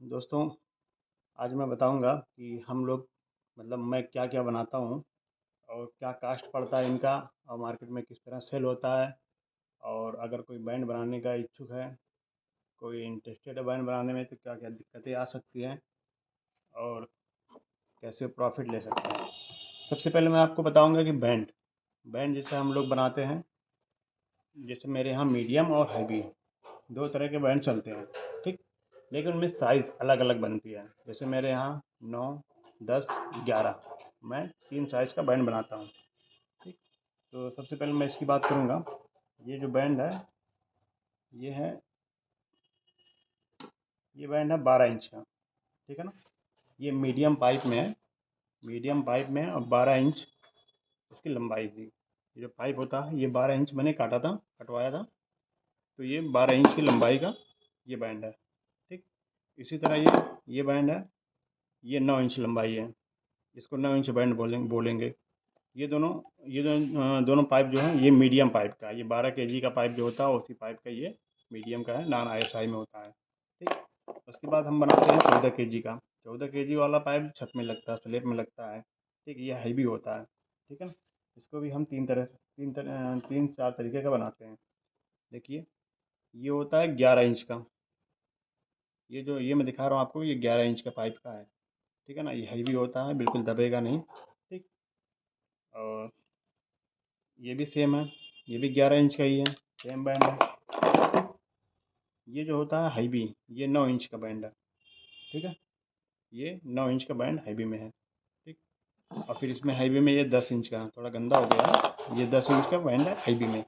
दोस्तों, आज मैं बताऊंगा कि हम लोग मैं क्या क्या बनाता हूँ और क्या कास्ट पड़ता है इनका और मार्केट में किस तरह सेल होता है। और अगर कोई बैंड बनाने का इच्छुक है, कोई इंटरेस्टेड है बैंड बनाने में, तो क्या क्या दिक्कतें आ सकती हैं और कैसे प्रॉफिट ले सकते हैं। सबसे पहले मैं आपको बताऊंगा कि बैंड बैंड जैसे हम लोग बनाते हैं। जैसे मेरे यहाँ मीडियम और हैवी दो तरह के बैंड चलते हैं, ठीक। लेकिन उनमें साइज़ अलग अलग बनती है। जैसे मेरे यहाँ 9, 10, 11, मैं 3 साइज़ का बैंड बनाता हूँ, ठीक। तो सबसे पहले मैं इसकी बात करूँगा। ये जो बैंड है, ये है ये बैंड है 12 इंच का, ठीक है ना। ये मीडियम पाइप में है, मीडियम पाइप में है और 12 इंच इसकी लंबाई थी। ये जो पाइप होता है ये 12 इंच मैंने काटा था, कटवाया था। तो ये 12 इंच की लंबाई का ये बैंड है, ठीक। इसी तरह ये बैंड है, ये 9 इंच लंबाई है। इसको 9 इंच बैंड बोलेंगे। ये दोनों दोनों पाइप जो है ये मीडियम पाइप का, ये 12 केजी का पाइप जो होता है उसी पाइप का ये मीडियम का है, नॉन आईएसआई में होता है, ठीक। उसके बाद हम बनाते हैं 14 केजी का। 14 केजी वाला पाइप छत में लगता है, स्लेब में लगता है, ठीक। ये हैवी होता है, ठीक है ना। इसको भी हम तीन चार तरीके का बनाते हैं। देखिए, ये होता है 11 इंच का। ये जो ये मैं दिखा रहा हूँ आपको, ये 11 इंच का पाइप का है, ठीक है ना। ये हैवी होता है, बिल्कुल दबेगा नहीं, ठीक। और ये भी सेम है, ये भी 11 इंच का ही है, सेम बैंड है। ये जो होता है हैवी, ये 9 इंच का बैंड है, ठीक है। ये 9 इंच का बैंड हैवी में है, ठीक। और फिर इसमें हैवी में ये 10 इंच का, थोड़ा गंदा हो गया है, ये 10 इंच का बैंड है हैवी में,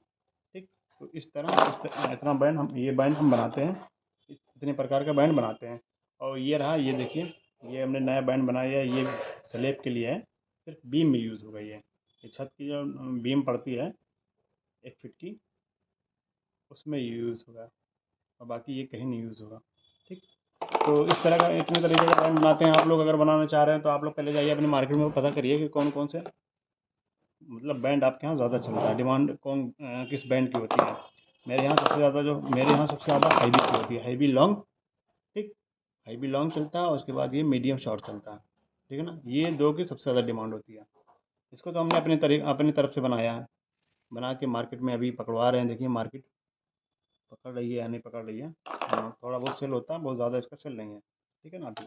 ठीक। तो इतना बैंड हम बनाते हैं। इतने प्रकार का बैंड बनाते हैं। और ये रहा, ये देखिए, ये हमने नया बैंड बनाया है। ये स्लेब के लिए है, सिर्फ बीम में यूज़ होगा ये छत की जो बीम पड़ती है 1 फीट की, उसमें यूज़ होगा और बाकी ये कहीं नहीं यूज़ होगा, ठीक। तो इस तरह का इतने तरीके का बैंड बनाते हैं। आप लोग अगर बनाना चाह रहे हैं तो आप लोग पहले जाइए अपनी मार्केट में पता करिए कि कौन कौन से बैंड आपके यहाँ ज़्यादा चल रहा है, डिमांड किस बैंड की होती है। मेरे यहाँ सबसे ज़्यादा हैवी की होती है, हैवी लॉन्ग, ठीक। हैवी लॉन्ग चलता है और उसके बाद ये मीडियम शॉर्ट चलता है, ठीक है ना। ये दो की सबसे ज़्यादा डिमांड होती है। इसको तो हमने अपनी तरफ से बनाया है, बना के मार्केट में अभी पकड़वा रहे हैं। देखिए मार्केट पकड़ रही है या नहीं पकड़ रही है। थोड़ा बहुत सेल होता है, बहुत ज़्यादा इसका सेल नहीं है, ठीक है ना अभी।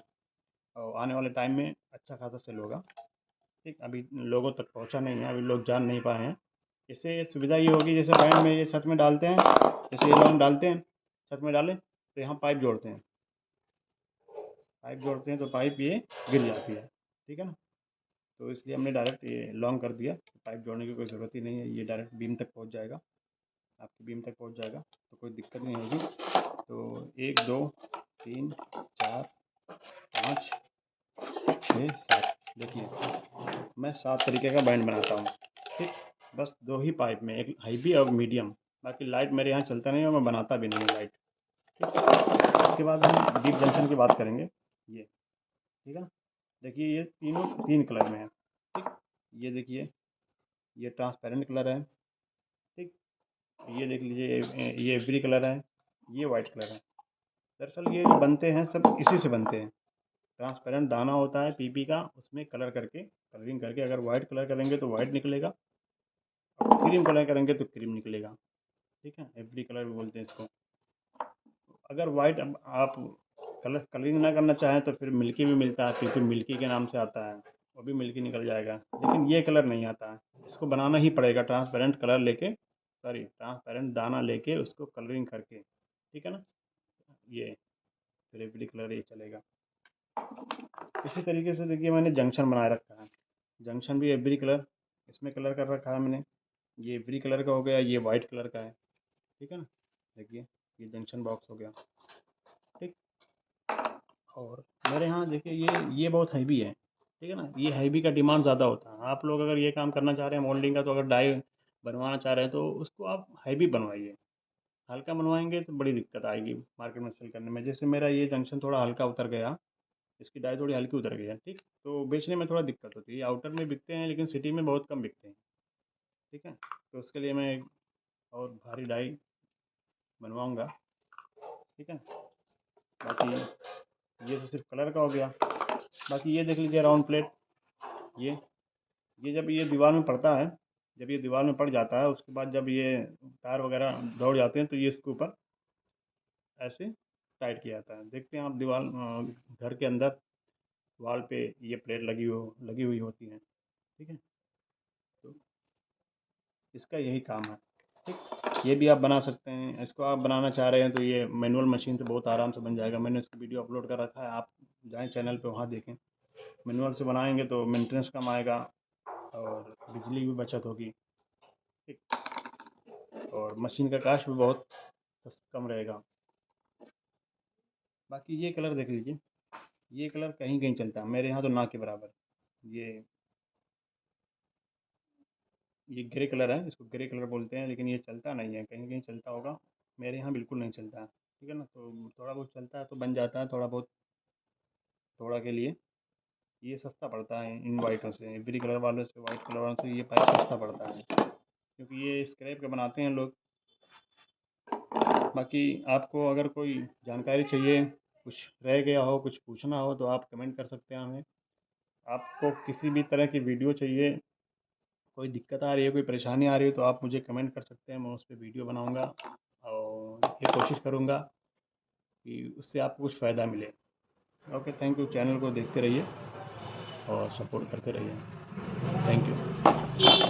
और आने वाले टाइम में अच्छा खासा सेल होगा, ठीक। अभी लोगों तक पहुंचा नहीं है, अभी लोग जान नहीं पाए हैं। इससे सुविधा ये होगी, जैसे बैंड में ये छत में डालते हैं, जैसे ये लोग डालते हैं, छत में डालें तो यहाँ पाइप जोड़ते हैं तो पाइप ये गिर जाती है, ठीक है ना। तो इसलिए हमने डायरेक्ट ये लॉन्ग कर दिया, पाइप जोड़ने की कोई ज़रूरत ही नहीं है, ये डायरेक्ट बीम तक पहुँच जाएगा, आपकी बीम तक पहुँच जाएगा, तो कोई दिक्कत नहीं होगी। तो 1, 2, 3, 4, 5, 6, 7, देखिए मैं 7 तरीके का बैंड बनाता हूँ, ठीक। बस 2 ही पाइप में, एक हैवी और मीडियम। बाकी लाइट मेरे यहाँ चलता नहीं है और मैं बनाता भी नहीं हूँ लाइट, ठीक। उसके बाद हम डीप जंक्शन की बात करेंगे, ये, ठीक है ना। देखिए ये तीनों 3 कलर में है, ठीक। ये देखिए, ये ट्रांसपेरेंट कलर है, ठीक। ये देख लीजिए, ये एवरी कलर है, ये वाइट कलर है। दरअसल ये जो बनते हैं सब इसी से बनते हैं। ट्रांसपेरेंट दाना होता है पीपी का, उसमें कलरिंग करके अगर वाइट कलर करेंगे तो वाइट निकलेगा, और क्रीम कलर करेंगे तो क्रीम निकलेगा, ठीक है। एवरी कलर भी बोलते हैं इसको। अगर वाइट आप कलरिंग ना करना चाहें तो फिर मिल्की भी मिलता है, पीपी मिल्की के नाम से आता है, वो भी मिल्की निकल जाएगा। लेकिन ये कलर नहीं आता है, इसको बनाना ही पड़ेगा ट्रांसपेरेंट कलर लेके, सॉरी ट्रांसपेरेंट दाना लेके उसको कलरिंग करके, ठीक है ना। ये फिर एवरी कलर ये चलेगा। इसी तरीके से देखिए मैंने जंक्शन बनाए रखा है, जंक्शन भी एवरी कलर इसमें कलर कर रखा है मैंने। ये एवरी कलर का हो गया, ये वाइट कलर का है, ठीक है ना। देखिए ये जंक्शन बॉक्स हो गया, ठीक। और मेरे यहाँ देखिए ये बहुत हैवी है, ठीक है ना। ये हैवी का डिमांड ज़्यादा होता है। आप लोग अगर ये काम करना चाह रहे हैं मोल्डिंग का, तो अगर डाई बनवाना चाह रहे हैं तो उसको आप हैवी बनवाइए। हल्का बनवाएंगे तो बड़ी दिक्कत आएगी मार्केट में सेल करने में। जैसे मेरा ये जंक्शन थोड़ा हल्का उतर गया, इसकी डाई थोड़ी हल्की उतर गई है, ठीक। तो बेचने में थोड़ा दिक्कत होती है। आउटर में बिकते हैं लेकिन सिटी में बहुत कम बिकते हैं, ठीक है। तो उसके लिए मैं एक और भारी डाई बनवाऊँगा, ठीक है। बाकी ये तो सिर्फ कलर का हो गया। बाकी ये देख लीजिए राउंड प्लेट, ये जब ये दीवार में पड़ता है, जब ये दीवार में पड़ जाता है, उसके बाद जब ये तार वगैरह दौड़ जाते हैं तो ये इसके ऊपर ऐसे टाइट किया जाता है। देखते हैं आप दीवार घर के अंदर वॉल पे ये प्लेट लगी हुई होती है। ठीक है, तो इसका यही काम है। ठीक, ये भी आप बना सकते हैं। इसको आप बनाना चाह रहे हैं तो ये मैनुअल मशीन से बहुत आराम से बन जाएगा। मैंने इसकी वीडियो अपलोड कर रखा है, आप जाएँ चैनल पे, वहाँ देखें। मैनुअल से बनाएंगे तो मेंटेनेंस कम आएगा और बिजली की बचत होगी। ठीक, और मशीन का कास्ट भी बहुत कम रहेगा। बाकी ये कलर देख लीजिए, ये कलर कहीं कहीं चलता है, मेरे यहाँ तो ना के बराबर। ये ये ग्रे कलर है, इसको ग्रे कलर बोलते हैं, लेकिन ये चलता नहीं है, कहीं कहीं चलता होगा, मेरे यहाँ बिल्कुल नहीं चलता है। ठीक है ना, तो थोड़ा बहुत चलता है तो बन जाता है, थोड़ा बहुत, थोड़ा के लिए ये सस्ता पड़ता है इन वाइटों से, ग्रे कलर वालों से, वाइट कलर वालों से ये पाइप सस्ता पड़ता है, क्योंकि ये स्क्रैप के बनाते हैं लोग। बाकी आपको अगर कोई जानकारी चाहिए, कुछ रह गया हो, कुछ पूछना हो, तो आप कमेंट कर सकते हैं हमें। आपको किसी भी तरह की वीडियो चाहिए, कोई दिक्कत आ रही है, कोई परेशानी आ रही है, तो आप मुझे कमेंट कर सकते हैं, मैं उस पर वीडियो बनाऊँगा और ये कोशिश करूँगा कि उससे आपको कुछ फ़ायदा मिले। Okay, thank you. चैनल को देखते रहिए और सपोर्ट करते रहिए। Thank you.